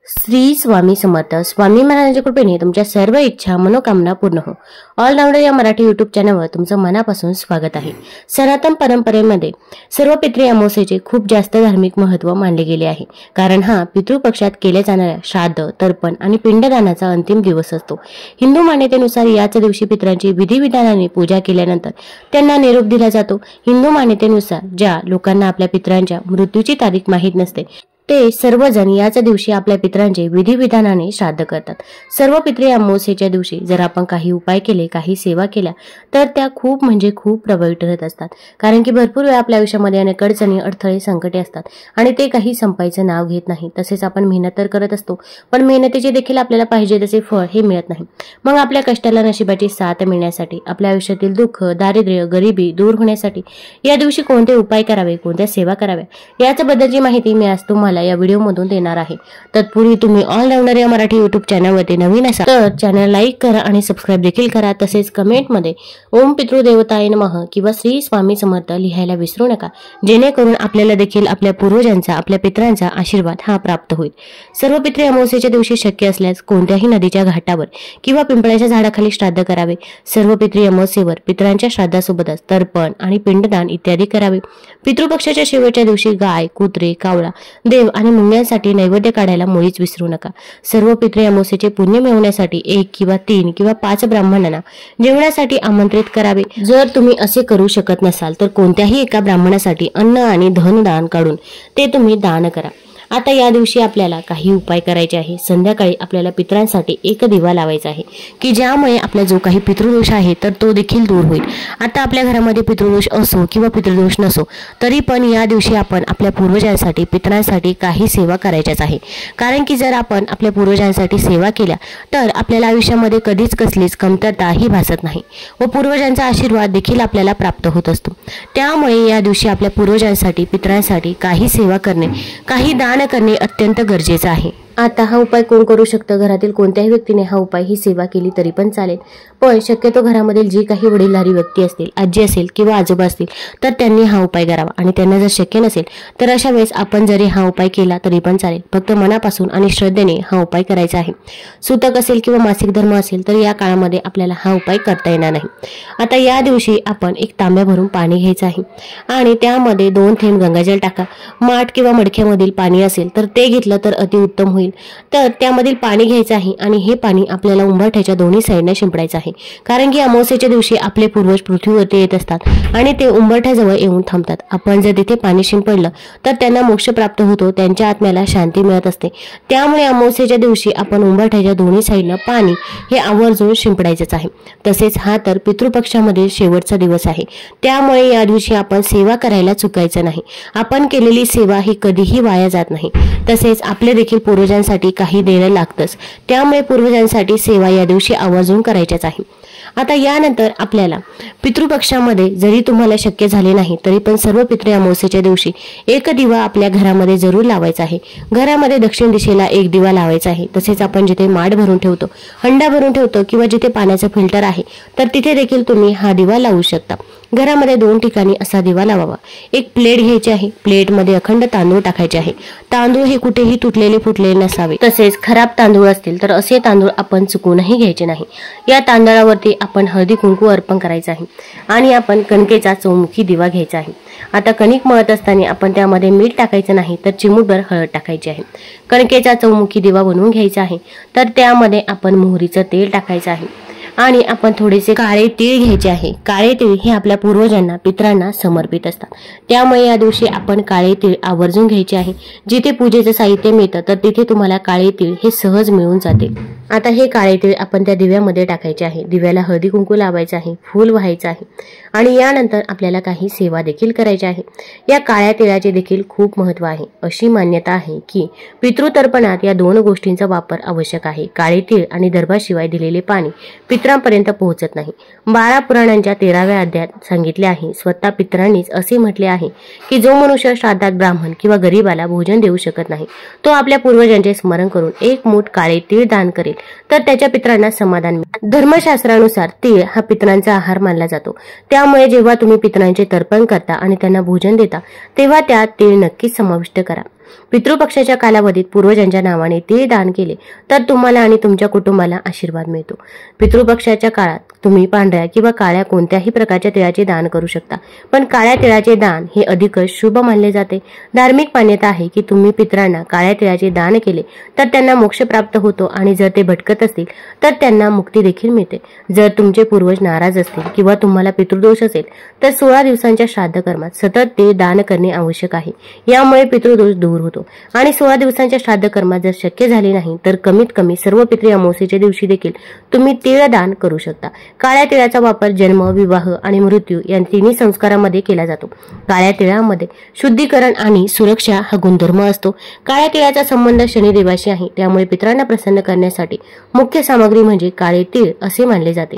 श्री स्वामी समर्थ. स्वामी महाराजांच्या कृपेने तुमच्या सर्व इच्छा मनोकामना पूर्ण हो. ऑलराऊंडर या मराठी युट्यूब चॅनलवर तुमचं मनापासून स्वागत आहे. सनातन परंपरेमध्ये सर्व पितृ अमावस्येचे खूप जास्त धार्मिक महत्त्व मानले गेले आहे, कारण हा पितृपक्षात केल्या जाणाऱ्या श्राद्ध, तर्पण आणि पिंडदानाचा अंतिम दिवस असतो. हिंदू मान्यतेनुसार याच दिवशी पितरांची विधिविधानाने पूजा केल्यानंतर त्यांना निरोप दिला जातो. हिंदू मान्यतेनुसार ज्या लोकांना आपल्या पितरांच्या मृत्यूची तारीख माहीत नसते ते सर्वजण याच दिवशी आपल्या पितरांचे विधिविधानाने श्राद्ध करतात. सर्व पितृ अमावस्येच्या दिवशी जर आपण काही उपाय केले, काही सेवा केल्या तर त्या खूप खूप प्रभावी ठरत असतात. कारण की भरपूर वेळा आपल्या आयुष्यामध्ये अनेक अडचणी, अडथळे, संकटे असतात आणि ते काही संपायचं नाव घेत नाही. तसेच आपण मेहनत तर करत असतो, पण मेहनतीचे देखील आपल्याला पाहिजे तसे फळ हे मिळत नाही. मग आपल्या कष्टाला नशिबाची साथ मिळण्यासाठी, आपल्या आयुष्यातील दुःख, दारिद्र्य, गरिबी दूर होण्यासाठी या दिवशी कोणते उपाय करावे, कोणत्या सेवा कराव्या याच्याबद्दलची माहिती मी आज तुम्हाला या व्हिडिओ मधून देणार आहे. तत्पूर्वी तुम्ही ऑलराऊंडर या मराठी युट्यूब चॅनलवरती नवीन असाल तर चॅनल लाईक करा आणि सबस्क्राईब देखील करा. तसेच कमेंट मध्ये ओम पितृदेवताय नमः किंवा श्री स्वामी समर्थ लिहायला विसरू नका, जेणेकरून आपल्याला देखील आपल्या पूर्वजांचा, आपल्या पितरांचा आशीर्वाद हा प्राप्त होईल. सर्व पितृ अमावस्येच्या दिवशी शक्य असल्यास कोणत्याही नदीच्या घाटावर किंवा पिंपळाच्या झाडाखाली श्राद्ध करावे. सर्व पितृ अमावस्येवर पितरांच्या श्राद्धासोबतच तर्पण आणि पिंडदान इत्यादी करावे. पितृपक्षाच्या शेवटच्या दिवशी गाय, कुत्रे, कावळा, देव आणि मुंग्यांसाठी नैवेद्य काढायला मुळीच विसरू नका. सर्व पितृ अमावस्येचे पुण्य मिळवण्यासाठी 1 किंवा 3 किंवा 5 ब्राह्मणांना जेवणासाठी आमंत्रित करावे. जर तुम्ही असे करू शकत नसाल तर कोणत्याही एका ब्राह्मणासाठी अन्न आणि धन दान काढून ते तुम्ही दान करा. आता या दिवशी आपल्याला काही उपाय करायचे आहे. संध्याकाळी आपल्याला पितरांसाठी एक दिवा लावायचा आहे की ज्यामुळे आपला जो काही पितृदोष आहे तर तो देखील दूर होईल. आता आपल्या घरामध्ये पितृदोष असो किंवा पितृदोष नसो तरी पण या दिवशी आपण आपल्या पूर्वजांसाठी, पितरांसाठी काही सेवा करायच्याच आहे. कारण की जर आपण आपल्या पूर्वजांसाठी सेवा केल्या तर आपल्याला आयुष्यामध्ये कधीच कसलीच कमतरता ही भासत नाही व पूर्वजांचा आशीर्वाद देखील आपल्याला प्राप्त होत असतो. त्यामुळे या दिवशी आपल्या पूर्वजांसाठी, पितरांसाठी काही सेवा करणे, काही दान करणे अत्यंत गरजेचे आहे. आता हा उपाय कोण करू शकतं? घरातील कोणत्याही व्यक्तीने हा उपाय, ही सेवा केली तरी पण चालेल, पण शक्यतो घरामधील जी काही वडीलधारी व्यक्ती असतील, आजी असेल किंवा आजोबा असतील तर त्यांनी हा उपाय करावा. आणि त्यांना जर शक्य नसेल तर अशा वेळेस आपण जरी हा उपाय केला तरी पण चालेल. फक्त मनापासून आणि श्रद्धेने हा उपाय करायचा आहे. सूतक असेल किंवा मासिक धर्म असेल तर या काळामध्ये आपल्याला हा उपाय करता येणार नाही. आता या दिवशी आपण एक तांब्या भरून पाणी घ्यायचं आहे आणि त्यामध्ये 2 थेंब गंगाजल टाका. माठ किंवा मडक्यामधील पाणी असेल तर ते घेतलं तर अतिउत्तम होईल. तर त्यामधील पाणी घ्यायचं आहे आणि हे पाणी आपल्याला उंबरठ्याच्या दोन्ही साईडने शिंपडायचं आहे. कारण की अमावस्येच्या दिवशी आपले पूर्वज पृथ्वीवरती येत असतात आणि ते उंबरठ्याजवळ येऊन थांबतात. आपण जर तिथे पाणी शिंपडलं तर त्यांना मोक्ष प्राप्त होतो, त्यांच्या आत्म्याला शांती मिळत असते. त्यामुळे अमावस्येच्या दिवशी आपण उंबरठ्याच्या दोन्ही साईडनं पाणी हे आवर्जून शिंपडायचंच आहे. तसेच हा तर पितृपक्षामधील शेवटचा दिवस आहे, त्यामुळे या दिवशी आपण सेवा करायला चुकायचं नाही. आपण केलेली सेवा ही कधीही वाया जात नाही. तसेच आपले देखील पूर्वजांसाठी काही देणं लागतंच, त्यामुळे पूर्वजांसाठी सेवा या दिवशी आवर्जून करायच्याच आहे. आता यानंतर आपल्याला पितृपक्षामध्ये जरी तुम्हाला शक्य झाले नाही तरी पण सर्व पितृ अमावस्येच्या दिवशी एक दिवा आपल्या घरामध्ये जरूर लावायचा आहे. घरामध्ये दक्षिण दिशेला एक दिवा लावायचा आहे. तसेच आपण जिथे माठ भरून ठेवतो, हंडा भरून ठेवतो किंवा जिथे पाण्याचं फिल्टर आहे तर तिथे देखील तुम्ही हा दिवा लावू शकता. घरामध्ये 2 ठिकाणी असा दिवा लावावा. एक प्लेट घ्यायची आहे. प्लेटमध्ये अखंड तांदूळ टाकायचे आहे. तांदूळ हे कुठेही तुटलेले, फुटलेले नसावे. तसेच खराब तांदूळ असतील तर असे तांदूळ आपण चुकूनही घ्यायचे नाही. या तांदळावरती आपण हळदी कुंकू अर्पण करायचं आहे आणि आपण कणकेचा चौमुखी दिवा घ्यायचा आहे. आता कणिक मळत असताना आपण त्यामध्ये मीठ टाकायचं नाही तर चिमूटभर हळद टाकायची आहे. कणकेचा चौमुखी दिवा बनवून घ्यायचा आहे तर त्यामध्ये आपण मोहरीचं तेल टाकायचं आहे आणि आपण थोडेसे काळे तीळ घ्यायचे आहे. काळे तीळ हे आपल्या पूर्वजांना, पितरांना समर्पित असतात, त्यामुळे या दिवशी आपण काळे तीळ आवर्जून घ्यायचे आहे. जिथे पूजेचं साहित्य मिळतं तर तिथे तुम्हाला काळे तीळ हे सहज मिळून जाते. आता हे काळे तीळ आपण त्या दिव्यामध्ये टाकायचे आहे. दिव्याला हळदी कुंकू लावायचं आहे, फूल व्हायचं आहे आणि यानंतर आपल्याला काही सेवा देखील करायची आहे. या काळ्या तिळाचे देखील खूप महत्त्व आहे. अशी मान्यता आहे की पितृतर्पणात या 2 गोष्टींचा वापर आवश्यक आहे. काळे तीळ आणि दर्भाशिवाय दिलेले पाणी पितरांपर्यंत पोहोचत नाही. 12 पुराणांच्या 13व्या अध्यायात सांगितले आहे, स्वतः पितरांनीच असे म्हटले आहे की जो मनुष्य श्राद्धात ब्राह्मण किंवा गरीबाला भोजन देऊ शकत नाही तो आपल्या पूर्वजांचे स्मरण करून 1 मूठ काळे तीळ दान करेल तर त्याच्या पितरांना समाधान मिळेल. धर्मशास्त्रानुसार तीळ हा पितरांचा आहार मानला जातो. त्यामुळे जेव्हा तुम्ही पितरांचे तर्पण करता आणि त्यांना भोजन देता तेव्हा त्यात तीळ नक्कीच समाविष्ट करा. पितृपक्षाच्या कालावधीत पूर्वजांच्या नावाने तीळ दान केले तर तुम्हाला आणि तुमच्या कुटुंबाला आशीर्वाद मिळतो। पितृपक्षाच्या काळात तुम्ही पांढऱ्या किंवा काळ्या कोणत्याही प्रकारच्या तिळाचे दान करू शकता, पण काळ्या तिळाचे दान हे अधिकच शुभ मानले जाते। धार्मिक मान्यता आहे की तुम्ही पितरांना काळ्या तिळाचे दान केले तर त्यांना मोक्ष प्राप्त होतो आणि जर ते भटकत असतील तर त्यांना मुक्ती देखील मिळते। जर तुमचे पूर्वज नाराज असतील किंवा तुम्हाला पितृदोष असेल तर 16 दिवसांच्या श्राद्ध कर्मात सतत तीळ दान करणे आवश्यक आहे। यामुळे पितृदोष दूर होतो आणि 16 दिवसांच्या श्राद्ध कर्मात जर शक्य झाले नाही तर कमीत कमी सर्व पितृ अमावस्येच्या दिवशी देखील तुम्ही तीळ दान करू शकता। काळ्या तिळाचा वापर जन्म, विवाह आणि मृत्यू या तिन्ही संस्कारामध्ये केला जातो। काळ्या तिळामध्ये शुद्धीकरण आणि सुरक्षा हा गुणधर्म असतो। काळ्या तिळाचा संबंध शनिदेवाशी आहे, त्यामुळे पितरांना प्रसन्न करण्यासाठी मुख्य सामग्री म्हणजे काळे तीळ असे मानले जाते।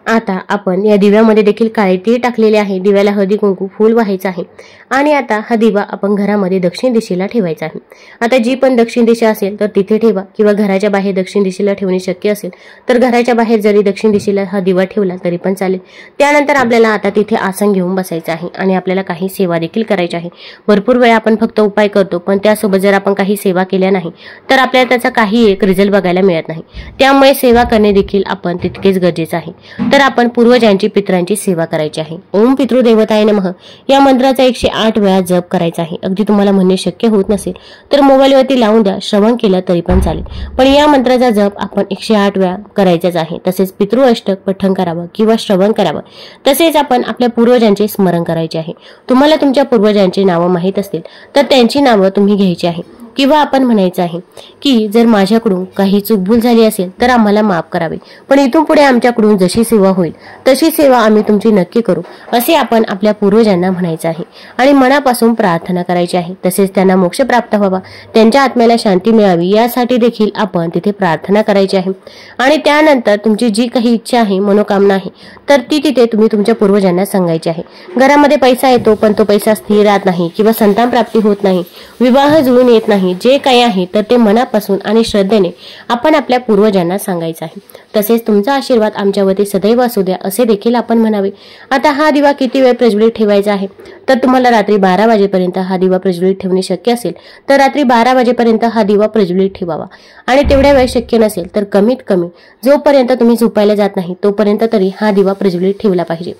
आता आपण या दिव्यामध्ये देखील काळे तीळ टाकलेले आहे। दिव्याला हळदी कुंकू फूल व्हायचं आहे आणि आता हा दिवा आपण घरामध्ये दक्षिण दिशेला ठेवायचा आहे। आता जी पण दक्षिण दिशा असेल तर तिथे ठेवा किंवा घराच्या बाहेर दक्षिण दिशेला ठेवणे शक्य असेल तर घराच्या बाहेर जरी दक्षिण दिशेला हा दिवा ठेवला तरी पण चालेल। त्यानंतर आपल्याला आता तिथे आसन घेऊन बसायचं आहे आणि आपल्याला काही सेवा देखील करायची आहे। भरपूर वेळा आपण फक्त उपाय करतो, पण त्यासोबत जर आपण काही सेवा केल्या नाही तर आपल्याला त्याचा काही एक रिझल्ट बघायला मिळत नाही। त्यामुळे सेवा करणे देखील आपण तितकेच गरजेचे आहे। तर आपण पूर्वजांची पितरांची सेवा करायची आहे। ओम पितृदेवताय नमः या मंत्राचा 108 वेळा जप करायचा आहे। अगदी तुम्हाला म्हणणे शक्य होत नसेल तर मोबाईलवरती लावून द्या, श्रवण केलं तरी पण चालेल, पण या मंत्राचा जप आपण 108 वेळा करायचाच आहे। तसेच पितृ अष्टक पठण करावं किंवा श्रवण करावं। तसेच आपण आपल्या पूर्वजांचे स्मरण करायचे आहे। तुम्हाला तुमच्या पूर्वजांची नावं माहीत असतील तर त्यांची नावं तुम्ही घ्यायची आहे किंवा आपण म्हणायचं आहे की जर माझ्याकडून काही चूकभूल झाली असेल तर आम्हाला माफ करावे, पण इथून पुढे आमच्याकडून जशी सेवा होईल तशी सेवा आम्ही तुमची नक्की करू असे आपण आपल्या पूर्वजांना म्हणायचं आहे आणि मनापासून प्रार्थना करायची आहे। तसेच त्यांना मोक्ष प्राप्त व्हावा, त्यांच्या आत्म्याला शांती मिळावी यासाठी देखील आपण तिथे प्रार्थना करायची आहे। आणि त्यानंतर तुमची जी काही इच्छा आहे, मनोकामना आहे तर ती तिथे तुम्ही तुमच्या पूर्वजांना सांगायची आहे। घरामध्ये पैसा येतो पण तो पैसा स्थिर राहत नाही किंवा संतान प्राप्ती होत नाही, विवाह जुळून येत नाही, जे काही आहे तर ते मनापासून आणि श्रद्धेने आपण आपल्या पूर्वजांना सांगायचं आहे। तसेच तुमचा आशीर्वाद आमच्यावरती सदैव असू द्या असे देखील आपण म्हणावे। आता हा दिवा किती वेळ प्रज्वलित ठेवायचा आहे तर तुम्हाला रात्री 12 वाजेपर्यंत हा दिवा प्रज्वलित ठेवणे शक्य असेल तर रात्री 12 वाजेपर्यंत हा दिवा प्रज्वलित ठेवावा आणि तेवढ्या वेळ शक्य नसेल तर कमीत कमी जोपर्यंत तुम्ही झोपायला जात नाही तोपर्यंत तरी हा दिवा प्रज्वलित ठेवला पाहिजे।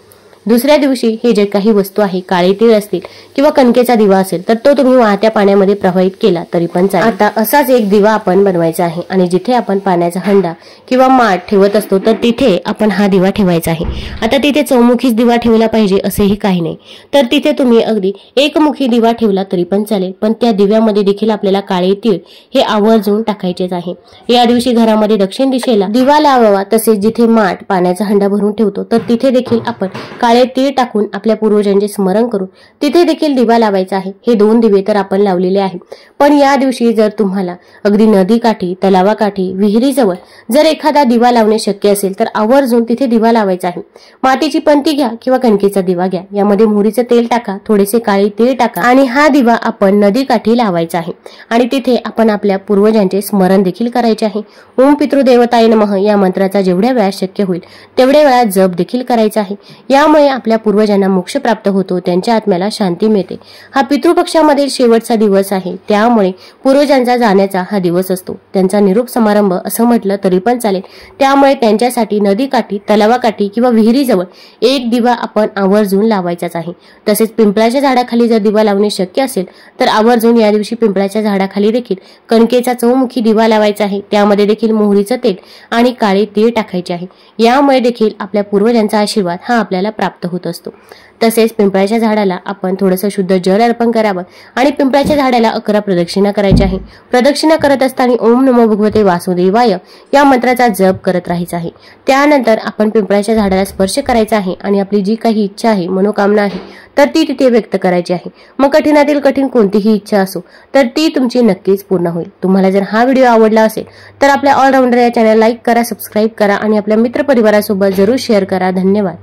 दुसऱ्या दिवशी हे जे काही वस्तू आहे, काळे तीळ असतील किंवा कणकेचा दिवा असेल तर तो तुम्ही वाहत्या पाण्यामध्ये प्रवाहित केला तरी पण चालेल। आता असाच एक दिवा आपण बनवायचा आहे आणि जिथे आपण पाण्याचा हंडा किंवा माठ ठेवत असतो तर तिथे आपण हा दिवा ठेवायचा आहे। आता तिथे चौमुखीच दिवा ठेवला पाहिजे असेही काही नाही, तर तिथे तुम्ही अगदी एकमुखी दिवा ठेवला तरी पण चालेल, पण त्या दिव्यामध्ये देखील आपल्याला काळे तीळ हे आवर्जून टाकायचेच आहे। या दिवशी घरामध्ये दक्षिण दिशेला दिवा लावावा। तसेच जिथे माठ पाण्याचा हंडा भरून ठेवतो तर तिथे देखील आपण तीळ टाकून आपल्या पूर्वजांचे स्मरण करून तिथे देखील दिवा लावायचा आहे। हे 2 दिवे तर आपण लावलेले आहेत, पण या दिवशी जर तुम्हाला अगदी नदीकाठी, तलावाकाठी, विहिरीजवळ जर एखादा दिवा लावणे शक्य असेल तर आवर्जून तिथे दिवा लावायचा आहे। मातीची पंती घ्या किंवा कणकेचा दिवा घ्या, यामध्ये मोहरीचं तेल टाका, थोडेसे काळे तीळ टाका आणि हा दिवा आपण नदीकाठी लावायचा आहे आणि तिथे आपण आपल्या पूर्वजांचे स्मरण देखील करायचे आहे। ओम पितृदेवताय नमः या मंत्राचा जेवढ्या वेळा शक्य होईल तेवढ्या वेळा जप देखील करायचा आहे। यामुळे आपल्या पूर्वजांना मोक्ष प्राप्त होतो, त्यांच्या आत्म्याला शांती मिळते। हा पितृपक्षामधील शेवटचा दिवस आहे, त्यामुळे पूर्वजांचा जाण्याचा हा दिवस असतो। त्यांचा निरोप समारंभ असं म्हटलं तरी पण चालेल। त्यामुळे त्यांच्यासाठी नदीकाठी, तलावाकाठी किंवा विहिरीजवळ एक दिवा आपण आवर्जून लावायचाच आहे। तसेच पिंपळाच्या झाडाखाली जर दिवा लावणे शक्य असेल तर आवर्जून या दिवशी पिंपळाच्या झाडाखाली देखील कणकेचा चौमुखी दिवा लावायचा आहे। त्यामध्ये देखील मोहरीचं तेल आणि काळे तीळ टाकायचे आहे। यामुळे देखील आपल्या पूर्वजांचा आशीर्वाद हा आपल्याला प्राप्त होत असतो। तसेच पिंपळाच्या झाडाला आपण थोडंसं शुद्ध जल अर्पण करावं आणि पिंपळाच्या झाडाला 11 प्रदक्षिणा करायच्या आहे। प्रदक्षिणा करत असताना ओम नमो भगवते वासुदेवाय या मंत्राचा जप करत राहायचा आहे। त्यानंतर आपण पिंपळाच्या झाडाला स्पर्श करायचा आहे आणि आपली जी काही इच्छा आहे, मनोकामना आहे तर ती तिथे व्यक्त करायची आहे। मग कठीणातील कठीण कोणतीही इच्छा असो तर ती तुमची नक्कीच पूर्ण होईल। तुम्हाला जर हा व्हिडिओ आवडला असेल तर आपल्या ऑलराऊंडर या चॅनल लाईक करा, सबस्क्राईब करा आणि आपल्या मित्रपरिवारासोबत जरूर शेअर करा। धन्यवाद।